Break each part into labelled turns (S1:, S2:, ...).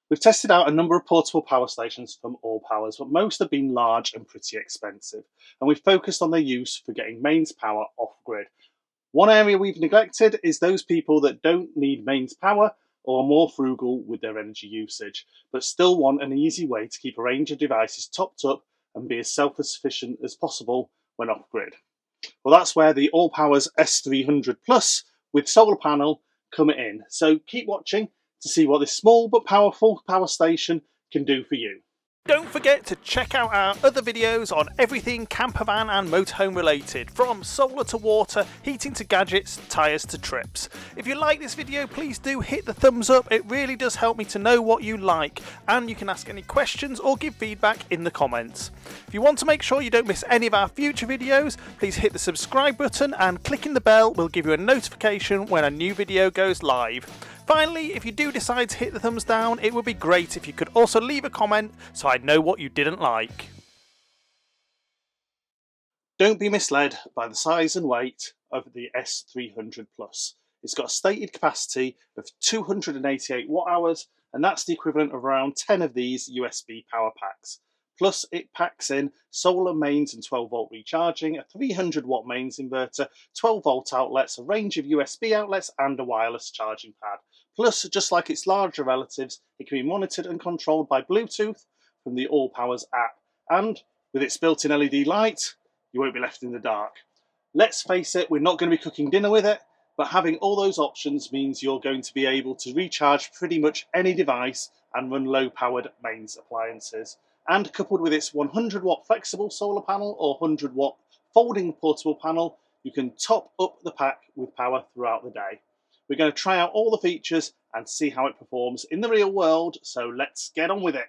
S1: We've tested out a number of portable power stations from AllPowers, but most have been large and pretty expensive, and we've focused on their use for getting mains power off-grid. One area we've neglected is those people that don't need mains power or are more frugal with their energy usage, but still want an easy way to keep a range of devices topped up and be as self-sufficient as possible when off-grid. Well, that's where the AllPowers S300 Plus with solar panel come in. So keep watching to see what this small but powerful power station can do for you.
S2: Don't forget to check out our other videos on everything campervan and motorhome related, from solar to water, heating to gadgets, tyres to trips. If you like this video, please do hit the thumbs up, it really does help me to know what you like, and you can ask any questions or give feedback in the comments. If you want to make sure you don't miss any of our future videos, please hit the subscribe button, and clicking the bell will give you a notification when a new video goes live. Finally, if you do decide to hit the thumbs down, it would be great if you could also leave a comment so I'd know what you didn't like.
S1: Don't be misled by the size and weight of the S300 Plus. It's got a stated capacity of 288 watt hours, and that's the equivalent of around 10 of these USB power packs. Plus, it packs in solar mains and 12 volt recharging, a 300 watt mains inverter, 12 volt outlets, a range of USB outlets, and a wireless charging pad. Plus, just like its larger relatives, it can be monitored and controlled by Bluetooth from the AllPowers app. And with its built-in LED light, you won't be left in the dark. Let's face it, we're not going to be cooking dinner with it, but having all those options means you're going to be able to recharge pretty much any device and run low-powered mains appliances. And coupled with its 100 watt flexible solar panel or 100 watt folding portable panel, you can top up the pack with power throughout the day. We're going to try out all the features and see how it performs in the real world, so let's get on with it.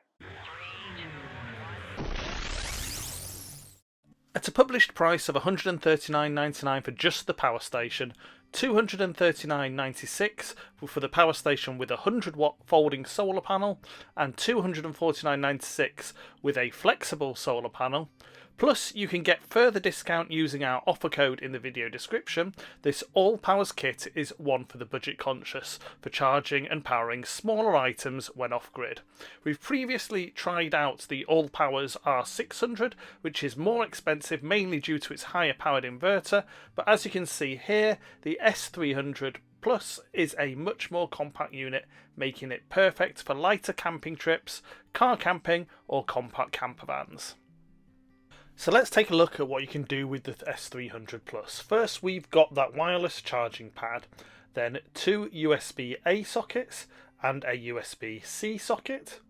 S2: At a published price of $139.99 for just the power station, $239.96 for the power station with a 100 watt folding solar panel, and $249.96 with a flexible solar panel. Plus, you can get further discount using our offer code in the video description. This AllPowers kit is one for the budget conscious, for charging and powering smaller items when off-grid. We've previously tried out the AllPowers R600, which is more expensive mainly due to its higher powered inverter, but as you can see here, the S300 Plus is a much more compact unit, making it perfect for lighter camping trips, car camping or compact campervans. So let's take a look at what you can do with the S300 Plus. First, we've got that wireless charging pad, then two USB-A sockets and a USB-C socket.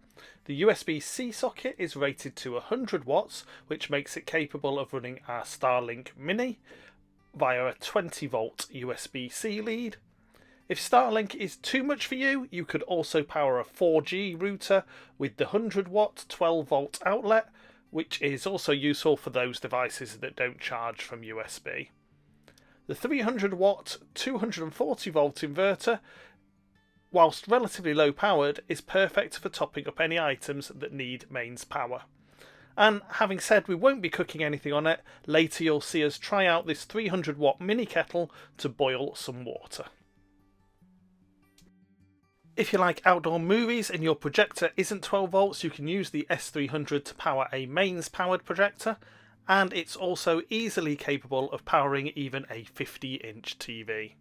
S2: The USB-C socket is rated to 100 watts, which makes it capable of running our Starlink Mini via a 20 volt USB-C lead. If Starlink is too much for you, you could also power a 4G router with the 100 watt 12 volt outlet, which is also useful for those devices that don't charge from USB. The 300 watt 240 volt inverter, whilst relatively low powered, is perfect for topping up any items that need mains power. And having said we won't be cooking anything on it, later you'll see us try out this 300 watt mini kettle to boil some water. If you like outdoor movies and your projector isn't 12 volts, you can use the S300 to power a mains powered projector, and it's also easily capable of powering even a 50-inch TV.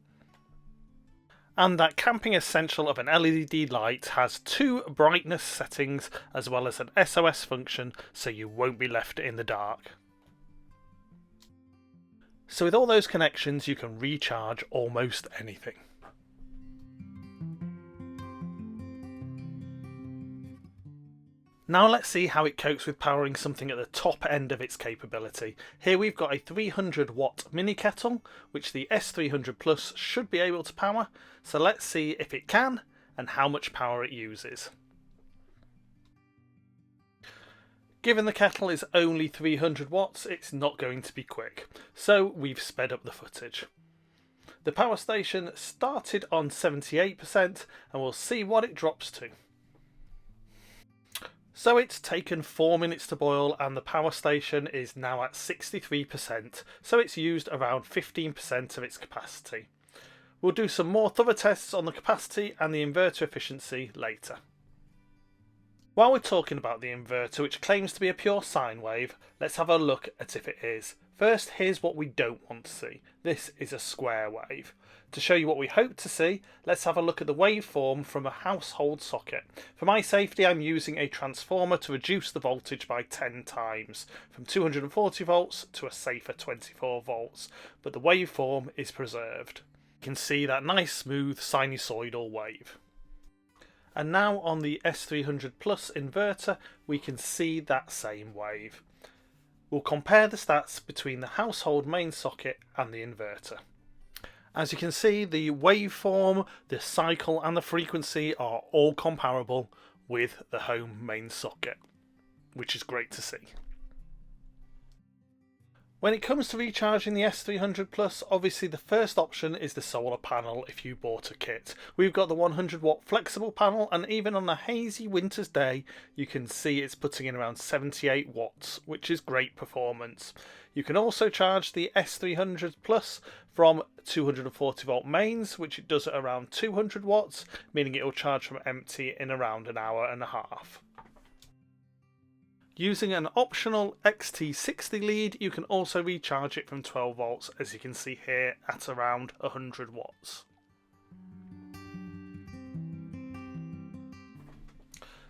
S2: And that camping essential of an LED light has two brightness settings as well as an SOS function, so you won't be left in the dark. So with all those connections you can recharge almost anything. Now let's see how it copes with powering something at the top end of its capability. Here we've got a 300 watt mini kettle, which the S300 Plus should be able to power, so let's see if it can and how much power it uses. Given the kettle is only 300 watts, it's not going to be quick, so we've sped up the footage. The power station started on 78% and we'll see what it drops to. So it's taken 4 minutes to boil and the power station is now at 63%, so it's used around 15% of its capacity. We'll do some more thorough tests on the capacity and the inverter efficiency later. While we're talking about the inverter, which claims to be a pure sine wave, let's have a look at if it is. First, here's what we don't want to see. This is a square wave. To show you what we hope to see, let's have a look at the waveform from a household socket. For my safety, I'm using a transformer to reduce the voltage by 10 times, from 240 volts to a safer 24 volts, but the waveform is preserved. You can see that nice smooth sinusoidal wave. And now on the S300 Plus inverter, we can see that same wave. We'll compare the stats between the household main socket and the inverter. As you can see, the waveform, the cycle and the frequency are all comparable with the home main socket, which is great to see. When it comes to recharging the S300 Plus, obviously the first option is the solar panel if you bought a kit. We've got the 100 watt flexible panel, and even on a hazy winter's day you can see it's putting in around 78 watts, which is great performance. You can also charge the S300 Plus from 240 volt mains, which it does at around 200 watts, meaning it will charge from empty in around an hour and a half. Using an optional XT60 lead, you can also recharge it from 12 volts, as you can see here, at around 100 watts.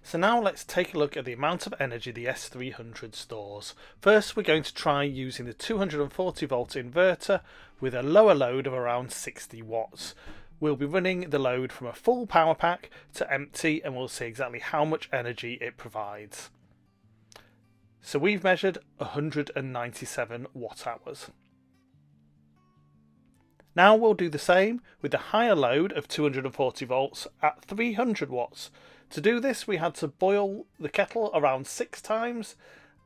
S2: So now let's take a look at the amount of energy the S300 stores. First, we're going to try using the 240 volt inverter with a lower load of around 60 watts. We'll be running the load from a full power pack to empty, and we'll see exactly how much energy it provides. So we've measured 197 watt hours. Now we'll do the same with the higher load of 240 volts at 300 watts. To do this, we had to boil the kettle around 6 times,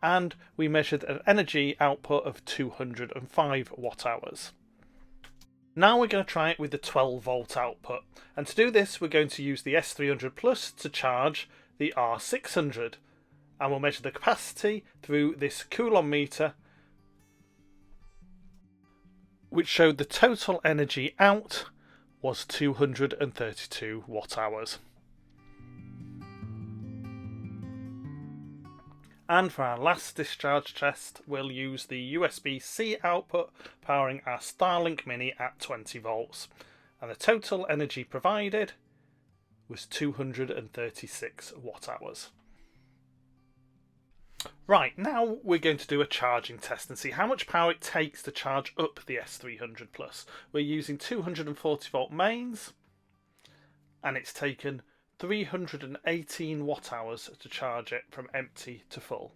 S2: and we measured an energy output of 205 watt hours. Now we're going to try it with the 12 volt output, and to do this we're going to use the S300 Plus to charge the R600. And we'll measure the capacity through this Coulomb meter, which showed the total energy out was 232 watt hours. And for our last discharge test, we'll use the USB-C output powering our Starlink Mini at 20 volts. And the total energy provided was 236 watt hours. Right, now we're going to do a charging test and see how much power it takes to charge up the S300 Plus. We're using 240 volt mains, and it's taken 318 watt hours to charge it from empty to full.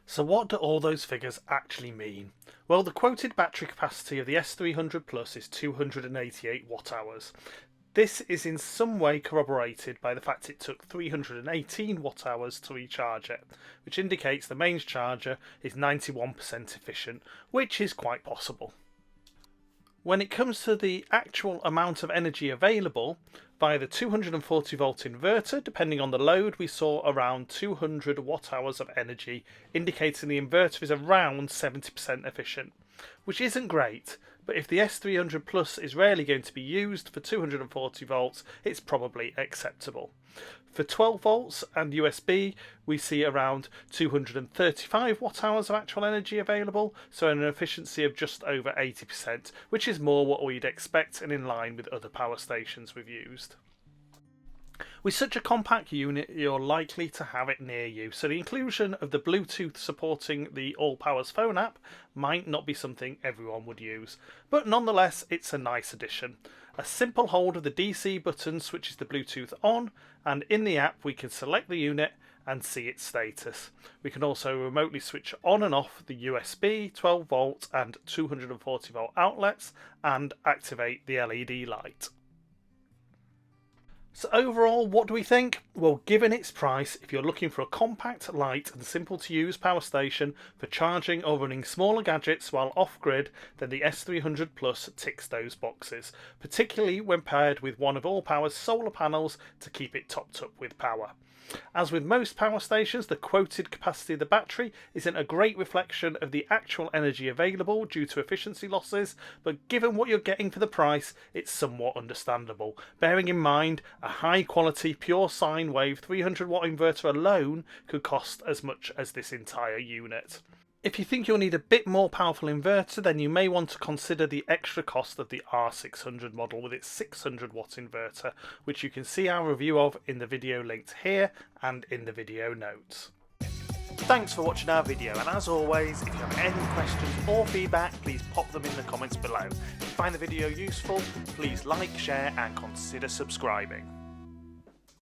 S2: So what do all those figures actually mean? Well, the quoted battery capacity of the S300 Plus is 288 watt hours. This is in some way corroborated by the fact it took 318 watt hours to recharge it, which indicates the mains charger is 91% efficient, which is quite possible. When it comes to the actual amount of energy available, via the 240 volt inverter, depending on the load, we saw around 200 watt hours of energy, indicating the inverter is around 70% efficient, which isn't great. But if the S300 Plus is rarely going to be used for 240 volts, it's probably acceptable. For 12 volts and USB, we see around 235 watt hours of actual energy available, so an efficiency of just over 80%, which is more what we'd expect and in line with other power stations we've used. With such a compact unit, you're likely to have it near you, so the inclusion of the Bluetooth supporting the AllPowers phone app might not be something everyone would use, but nonetheless it's a nice addition. A simple hold of the DC button switches the Bluetooth on, and in the app we can select the unit and see its status. We can also remotely switch on and off the USB, 12 volt and 240 volt outlets and activate the LED light. So overall, what do we think? Well, given its price, if you're looking for a compact, light and simple to use power station for charging or running smaller gadgets while off-grid, then the S300 Plus ticks those boxes, particularly when paired with one of AllPowers solar panels to keep it topped up with power. As with most power stations, the quoted capacity of the battery isn't a great reflection of the actual energy available due to efficiency losses, but given what you're getting for the price, it's somewhat understandable, bearing in mind a high quality pure sine wave 300 watt inverter alone could cost as much as this entire unit. If you think you'll need a bit more powerful inverter, then you may want to consider the extra cost of the R600 model with its 600 watt inverter, which you can see our review of in the video linked here and in the video notes. Thanks for watching our video, and as always, if you have any questions or feedback, please pop them in the comments below. If you find the video useful, please like, share and consider subscribing.